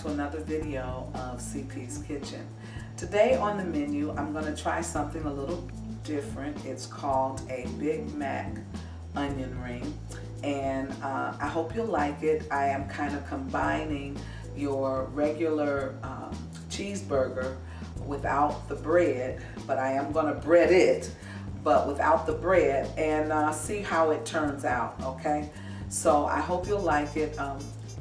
to another video of CP's Kitchen. Today on the menu, I'm going to try something a little different. It's called a Big Mac onion ring, and I hope you'll like it. I am kind of combining your regular cheeseburger without the bread, but I am going to bread it, but without the bread, and see how it turns out, okay? So I hope you'll like it.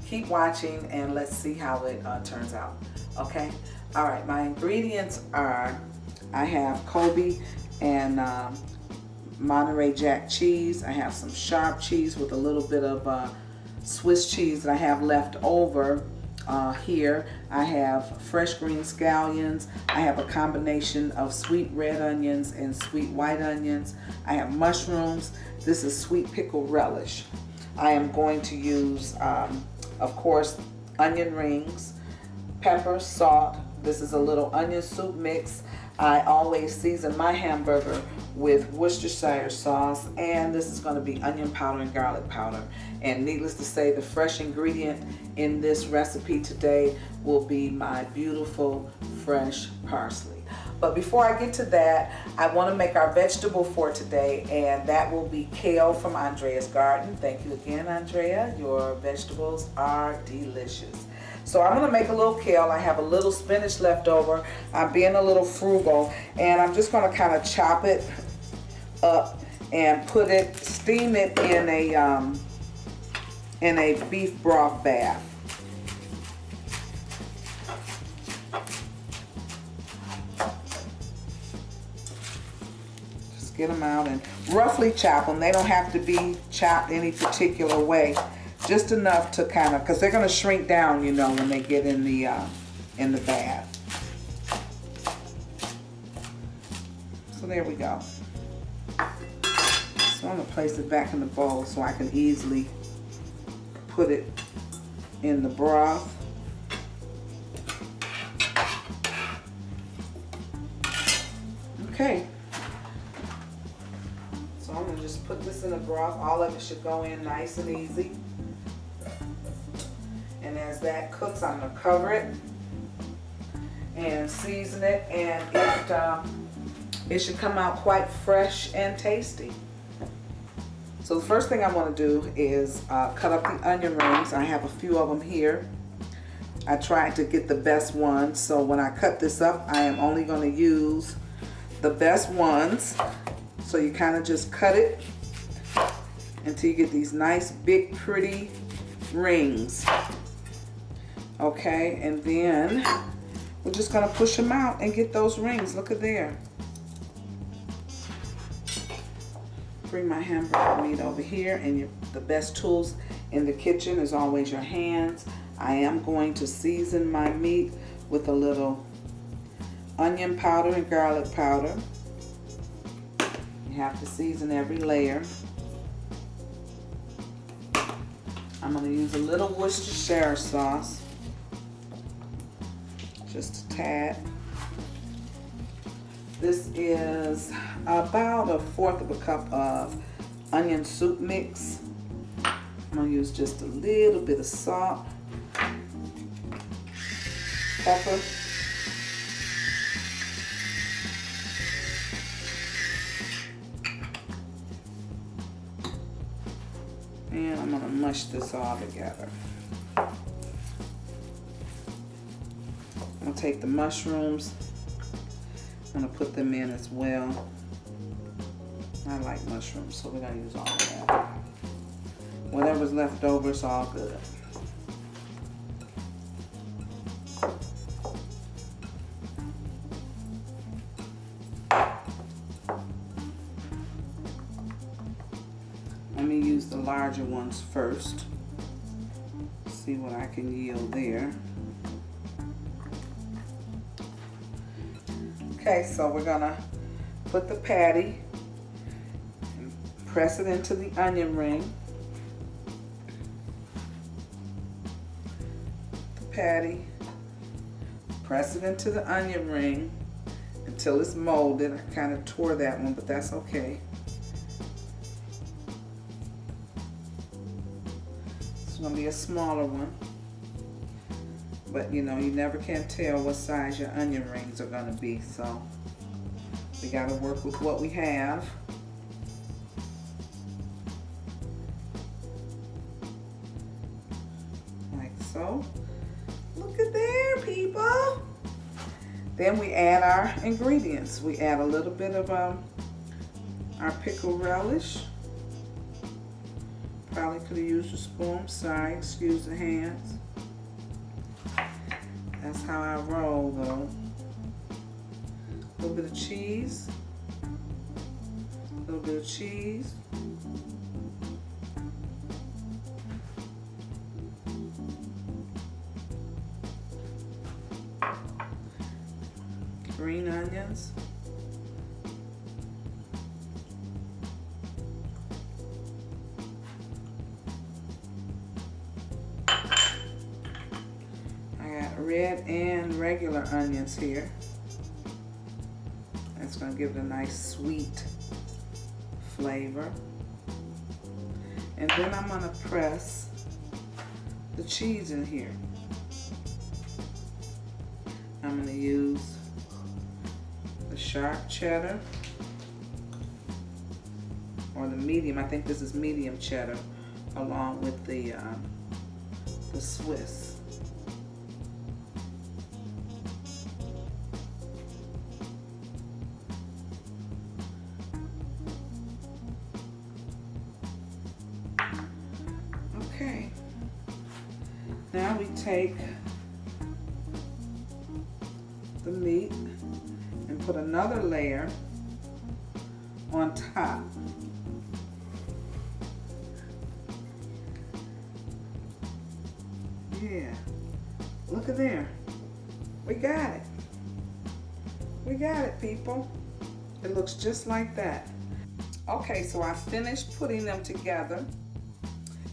Keep watching and let's see how it turns out, okay? All right, my ingredients are, I have Kobe and Monterey Jack cheese. I have some sharp cheese with a little bit of Swiss cheese that I have left over here. I have fresh green scallions. I have a combination of sweet red onions and sweet white onions. I have mushrooms. This is sweet pickle relish. I am going to use, of course, onion rings, pepper, salt. This is a little onion soup mix. I always season my hamburger with Worcestershire sauce, and this is going to be onion powder and garlic powder. And needless to say, the fresh ingredient in this recipe today will be my beautiful fresh parsley. But before I get to that, I want to make our vegetable for today, and that will be kale from Andrea's garden. Thank you again, Andrea. Your vegetables are delicious. So I'm going to make a little kale. I have a little spinach left over. I'm being a little frugal, and I'm just going to kind of chop it up and put it, steam it in a beef broth bath. Just get them out and roughly chop them. They don't have to be chopped any particular way. Just enough to kind of, because they're going to shrink down, you know, when they get in the bath. So there we go. So I'm going to place it back in the bowl so I can easily put it in the broth. Okay. So I'm going to just put this in the broth. All of it should go in nice and easy. And as that cooks, I'm going to cover it and season it, and it should come out quite fresh and tasty. So the first thing I want to do is cut up the onion rings. I have a few of them here. I tried to get the best ones, so when I cut this up, I am only going to use the best ones. So you kind of just cut it until you get these nice, big, pretty rings. Okay, and then we're just going to push them out and get those rings. Look at there. Bring my hamburger meat over here, and the best tools in the kitchen is always your hands. I am going to season my meat with a little onion powder and garlic powder. You have to season every layer. I'm going to use a little Worcestershire sauce. Just a tad. This is about 1/4 of a cup of onion soup mix. I'm going to use just a little bit of salt, pepper, and I'm going to mush this all together. I'm going to take the mushrooms, I'm going to put them in as well. I like mushrooms, so we're going to use all of that. Whatever's left over is all good. Let me use the larger ones first. See what I can yield there. Okay, so we're gonna put the patty and press it into the onion ring. The patty, press it into the onion ring until it's molded. I kind of tore that one, but that's okay. It's gonna be a smaller one. But you know, you never can tell what size your onion rings are gonna be, so we gotta work with what we have. Like so. Look at there, people. Then we add our ingredients. We add a little bit of our pickled relish. Probably could have used a spoon. Sorry, excuse the hands. That's how I roll though. A little bit of cheese. A little bit of cheese. Green onions. Red and regular onions here. That's going to give it a nice sweet flavor. And then I'm going to press the cheese in here. I'm going to use the sharp cheddar or the medium. I think this is medium cheddar, along with the Swiss. Okay, now we take the meat and put another layer on top. Yeah, look at there. We got it. We got it, people. It looks just like that. Okay, so I finished putting them together.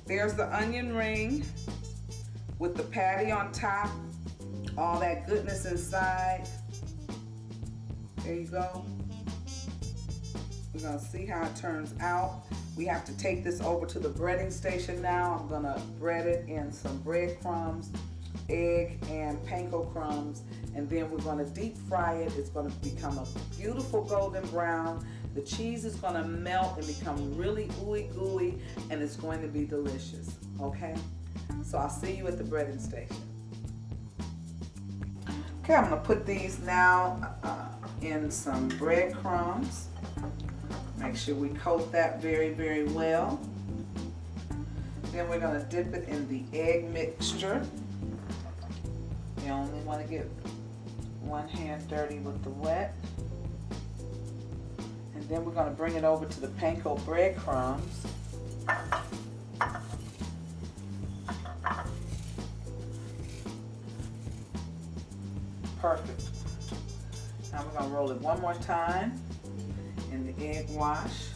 There's the onion ring with the patty on top, all that goodness inside. There you go. We're gonna see how it turns out. We have to take this over to the breading station now. I'm gonna bread it in some breadcrumbs, egg, and panko crumbs, and then we're gonna deep fry it. It's gonna become a beautiful golden brown. The cheese is gonna melt and become really ooey gooey, and it's going to be delicious, okay? So I'll see you at the breading station. Okay, I'm gonna put these now in some breadcrumbs. Make sure we coat that very, very well. Then we're gonna dip it in the egg mixture. You only wanna get one hand dirty with the wet. And then we're gonna bring it over to the panko breadcrumbs. Perfect. Now we're gonna roll it one more time in the egg wash.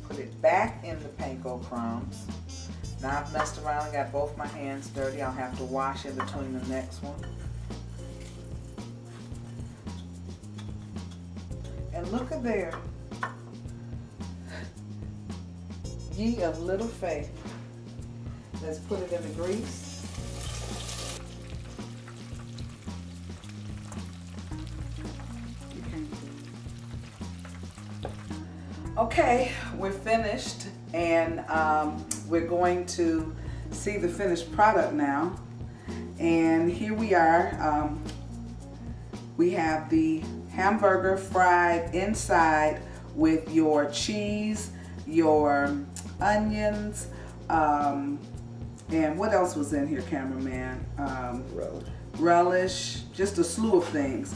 Put it back in the panko crumbs. Now I've messed around and got both my hands dirty. I'll have to wash in between the next one. And look at there. Ye of little faith. Let's put it in the grease. Okay, we're finished, and we're going to see the finished product now. And here we are. We have the hamburger fried inside with your cheese, your onions, and what else was in here, cameraman? Relish, just a slew of things.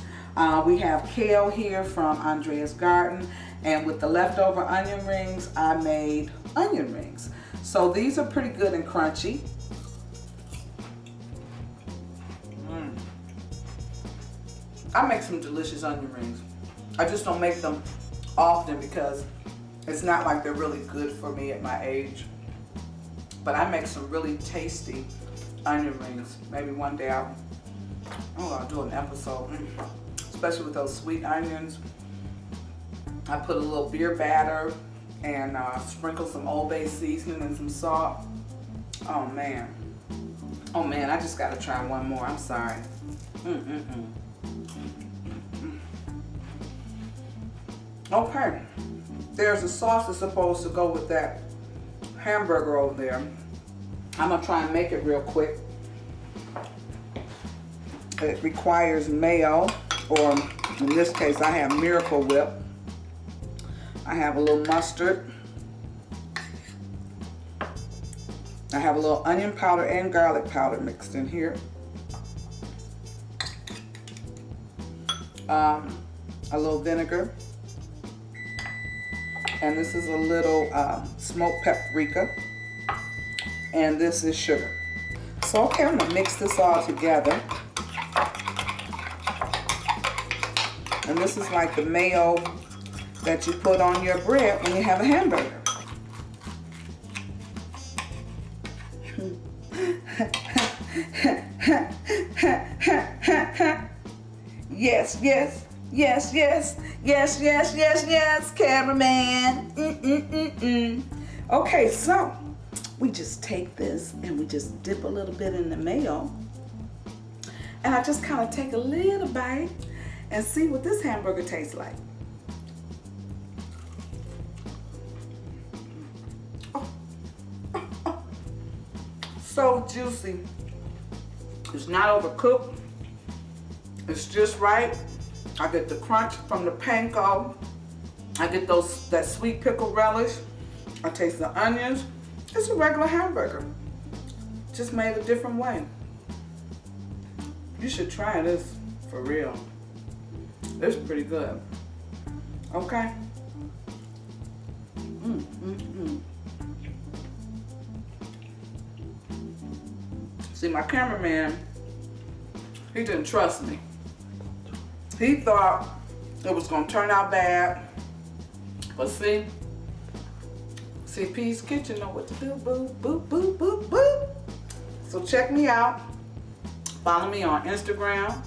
We have kale here from Andrea's garden, and with the leftover onion rings, I made onion rings. So these are pretty good and crunchy. I make some delicious onion rings. I just don't make them often because it's not like they're really good for me at my age. But I make some really tasty onion rings. Maybe one day I'll do an episode, especially with those sweet onions. I put a little beer batter and sprinkle some Old Bay seasoning and some salt. Oh man. Oh man, I just gotta try one more. I'm sorry. Okay. There's a sauce that's supposed to go with that hamburger over there. I'm gonna try and make it real quick. It requires mayo, or in this case I have Miracle Whip. I have a little mustard. I have a little onion powder and garlic powder mixed in here. A little vinegar. And this is a little smoked paprika. And this is sugar. So okay, I'm gonna mix this all together. And this is like the mayo that you put on your bread when you have a hamburger. Yes, yes, yes, yes, yes, yes, yes, yes, cameraman. Okay, so we just take this and we just dip a little bit in the mayo. And I just kind of take a little bite and see what this hamburger tastes like. So juicy. It's not overcooked. It's just right. I get the crunch from the panko. I get that sweet pickle relish. I taste the onions. It's a regular hamburger, just made a different way. You should try this for real. It's pretty good. Okay. See, my cameraman, he didn't trust me. He thought it was gonna turn out bad. But see, CP's Kitchen know what to do, boo, boo, boo, boo, boo. So check me out. Follow me on Instagram,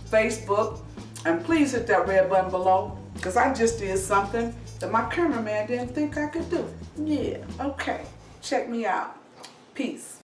Facebook, and please hit that red button below, because I just did something that my cameraman didn't think I could do. Yeah, okay. Check me out. Peace.